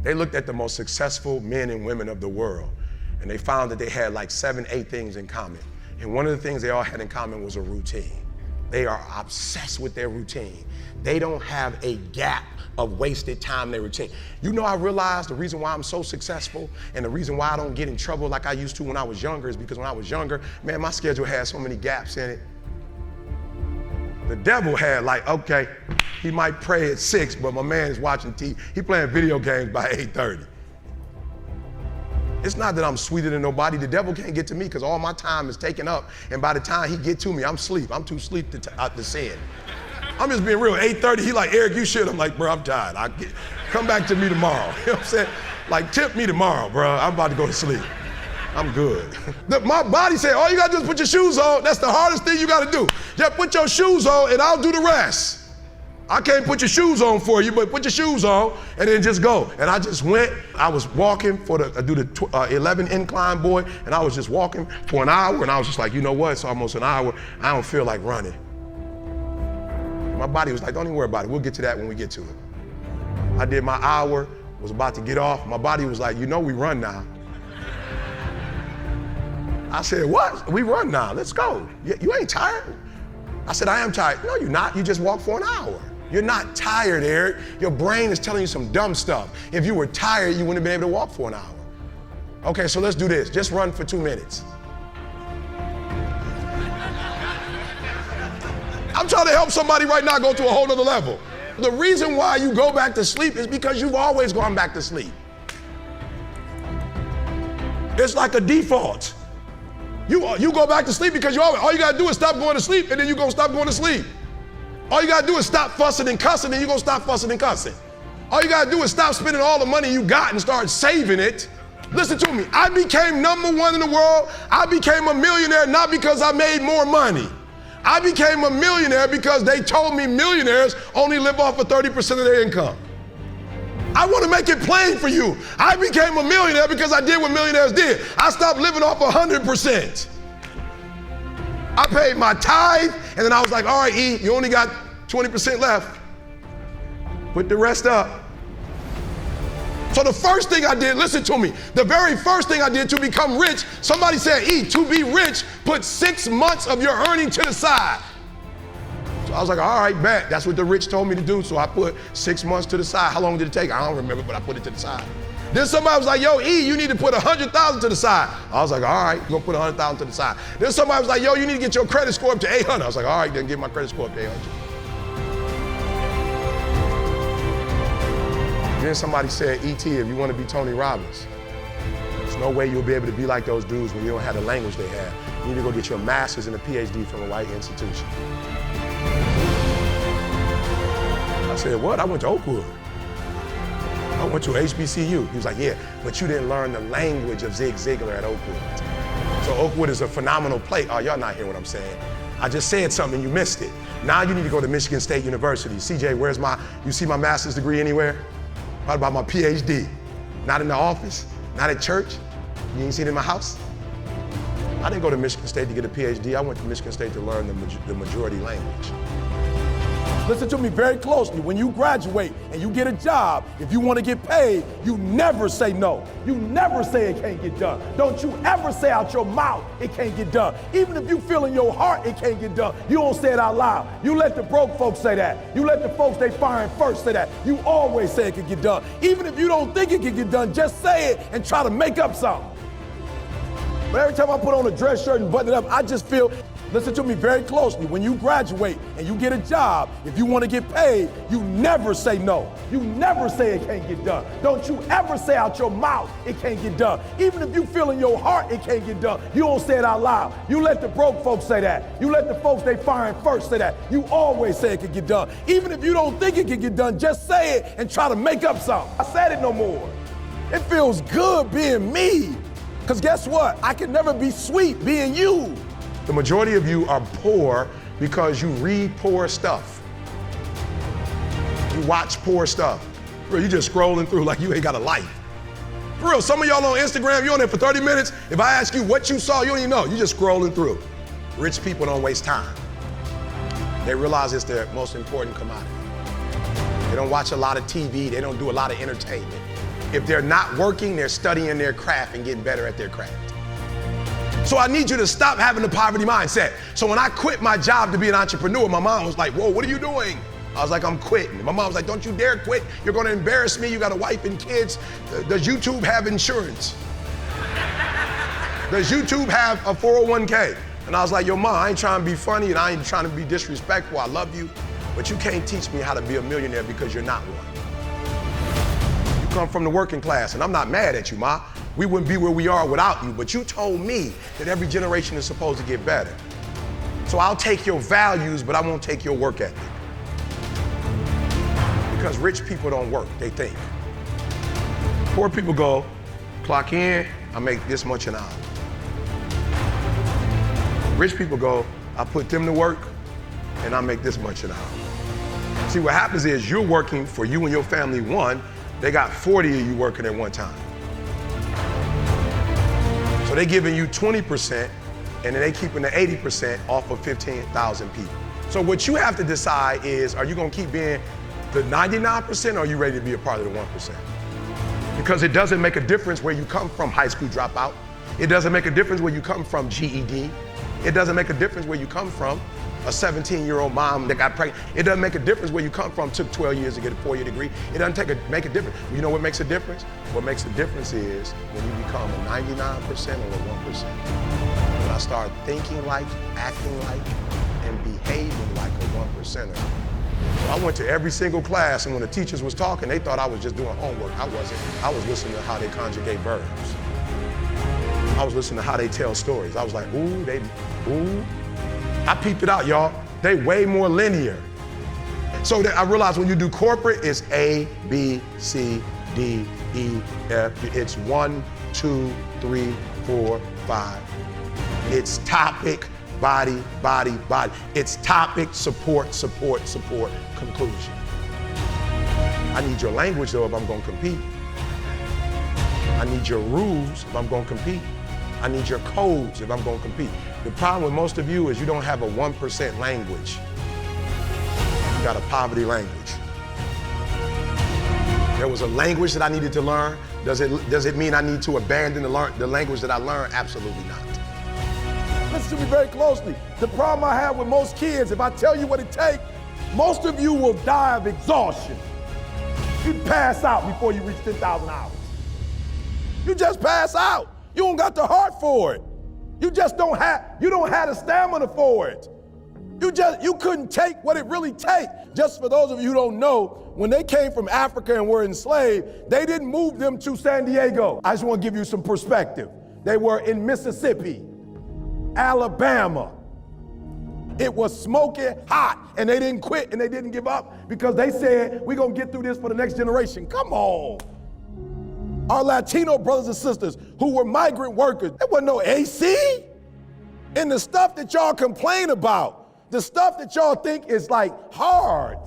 They looked at the most successful men and women of the world, and they found that they had like 7, 8 things in common. And one of the things they all had in common was a routine. They are obsessed with their routine. They don't have a gap of wasted time in their routine. You know, I realized the reason why I'm so successful and the reason why I don't get in trouble like I used to when I was younger is because when I was younger, man, my schedule had so many gaps in it. The devil had like, okay, he might pray at 6, but my man is watching TV. He playing video games by 8:30. It's not that I'm sweeter than nobody. The devil can't get to me because all my time is taken up, and by the time he get to me, I'm asleep. I'm too asleep to sin. I'm just being real. 8:30, he like, Eric, you should. I'm like, bro, I'm tired. Come back to me tomorrow. You know what I'm saying? Like, tip me tomorrow, bro. I'm about to go to sleep. I'm good. My body said, all you gotta do is put your shoes on. That's the hardest thing you gotta do. Just put your shoes on and I'll do the rest. I can't put your shoes on for you, but put your shoes on and then just go. And I just went. I was walking I do the 11 incline, boy, and I was just walking for an hour, and I was just like, you know what? It's almost an hour. I don't feel like running. My body was like, don't even worry about it. We'll get to that when we get to it. I did my hour, was about to get off. My body was like, you know we run now. I said, what? We run now. Let's go. You ain't tired? I said, I am tired. No, you're not. You just walked for an hour. You're not tired, Eric. Your brain is telling you some dumb stuff. If you were tired, you wouldn't have been able to walk for an hour. Okay, so let's do this. Just run for 2 minutes. I'm trying to help somebody right now go to a whole nother level. The reason why you go back to sleep is because you've always gone back to sleep. It's like a default. You go back to sleep because all you gotta do is stop going to sleep, and then you're gonna stop going to sleep. All you gotta do is stop fussing and cussing, and you're gonna stop fussing and cussing. All you gotta do is stop spending all the money you got and start saving it. Listen to me, I became #1 in the world. I became a millionaire not because I made more money. I became a millionaire because they told me millionaires only live off of 30% of their income. I want to make it plain for you. I became a millionaire because I did what millionaires did. I stopped living off 100%. I paid my tithe, and then I was like, all right, E, you only got 20% left. Put the rest up. So the first thing I did, listen to me, the very first thing I did to become rich, somebody said, E, to be rich, put 6 months of your earning to the side. So I was like, all right, bet. That's what the rich told me to do. So I put 6 months to the side. How long did it take? I don't remember, but I put it to the side. Then somebody was like, yo, E, you need to put 100,000 to the side. I was like, all right, you're gonna put 100,000 to the side. Then somebody was like, yo, you need to get your credit score up to 800. I was like, all right, then get my credit score up to 800. Then somebody said, E.T., if you want to be Tony Robbins, there's no way you'll be able to be like those dudes when you don't have the language they have. You need to go get your master's and a PhD from a white institution. I said, what? I went to Oakwood. I went to HBCU. He was like, yeah, but you didn't learn the language of Zig Ziglar at Oakwood. So Oakwood is a phenomenal place. Oh, y'all not hearing what I'm saying. I just said something, you missed it. Now you need to go to Michigan State University. CJ, you see my master's degree anywhere? What about my PhD? Not in the office, not at church. You ain't seen it in my house? I didn't go to Michigan State to get a PhD. I went to Michigan State to learn the majority language. Listen to me very closely. When you graduate and you get a job, if you want to get paid, you never say no. You never say it can't get done. Don't you ever say out your mouth it can't get done. Even if you feel in your heart it can't get done, you don't say it out loud. You let the broke folks say that. You let the folks they firing first say that. You always say it can get done. Even if you don't think it can get done, just say it and try to make up something. But every time I put on a dress shirt and button it up, I just feel, listen to me very closely. When you graduate and you get a job, if you want to get paid, you never say no. You never say it can't get done. Don't you ever say out your mouth it can't get done. Even if you feel in your heart it can't get done, you don't say it out loud. You let the broke folks say that. You let the folks they firing first say that. You always say it can get done. Even if you don't think it can get done, just say it and try to make up something. I said it no more. It feels good being me. Because guess what? I can never be sweet being you. The majority of you are poor because you read poor stuff. You watch poor stuff. Bro, you just scrolling through like you ain't got a life. For real, some of y'all on Instagram, you on there for 30 minutes. If I ask you what you saw, you don't even know. You just scrolling through. Rich people don't waste time. They realize it's their most important commodity. They don't watch a lot of TV. They don't do a lot of entertainment. If they're not working, they're studying their craft and getting better at their craft. So I need you to stop having the poverty mindset. So when I quit my job to be an entrepreneur, my mom was like, whoa, what are you doing? I was like, I'm quitting. My mom was like, don't you dare quit. You're gonna embarrass me. You got a wife and kids. Does YouTube have insurance? Does YouTube have a 401k? And I was like, yo, Ma, I ain't trying to be funny and I ain't trying to be disrespectful. I love you, but you can't teach me how to be a millionaire because you're not one. You come from the working class, and I'm not mad at you, Ma. We wouldn't be where we are without you, but you told me that every generation is supposed to get better. So I'll take your values, but I won't take your work ethic. Because rich people don't work, they think. Poor people go, clock in, I make this much an hour. Rich people go, I put them to work, and I make this much an hour. See, what happens is you're working for you and your family one, they got 40 of you working at one time. So they're giving you 20%, and then they keeping the 80% off of 15,000 people. So what you have to decide is, are you gonna keep being the 99%, or are you ready to be a part of the 1%? Because it doesn't make a difference where you come from, high school dropout. It doesn't make a difference where you come from, GED. It doesn't make a difference where you come from, a 17-year-old mom that got pregnant. It doesn't make a difference where you come from, took 12 years to get a 4-year degree. It doesn't make a difference. You know what makes a difference? What makes a difference is when you become a 99% or a 1%. When I start thinking like, acting like, and behaving like a 1%er. So I went to every single class, and when the teachers was talking, they thought I was just doing homework. I wasn't. I was listening to how they conjugate verbs. I was listening to how they tell stories. I was like, ooh. I peeped it out, y'all. They way more linear. So that I realized when you do corporate, it's A, B, C, D, E, F. It's 1, 2, 3, 4, 5. It's topic, body, body, body. It's topic, support, support, support, conclusion. I need your language though if I'm gonna compete. I need your rules if I'm gonna compete. I need your codes if I'm gonna compete. The problem with most of you is you don't have a 1% language. You got a poverty language. There was a language that I needed to learn. Does it mean I need to abandon the language that I learned? Absolutely not. Listen to me very closely. The problem I have with most kids, if I tell you what it takes, most of you will die of exhaustion. You'd pass out before you reach 10,000 hours. You just pass out. You don't got the heart for it. You don't have the stamina for it. You couldn't take what it really takes. Just for those of you who don't know, when they came from Africa and were enslaved, they didn't move them to San Diego. I just want to give you some perspective. They were in Mississippi, Alabama. It was smoking hot, and they didn't quit and they didn't give up because they said, we're gonna get through this for the next generation. Come on. Our Latino brothers and sisters who were migrant workers, there wasn't no AC. And the stuff that y'all complain about, the stuff that y'all think is like hard,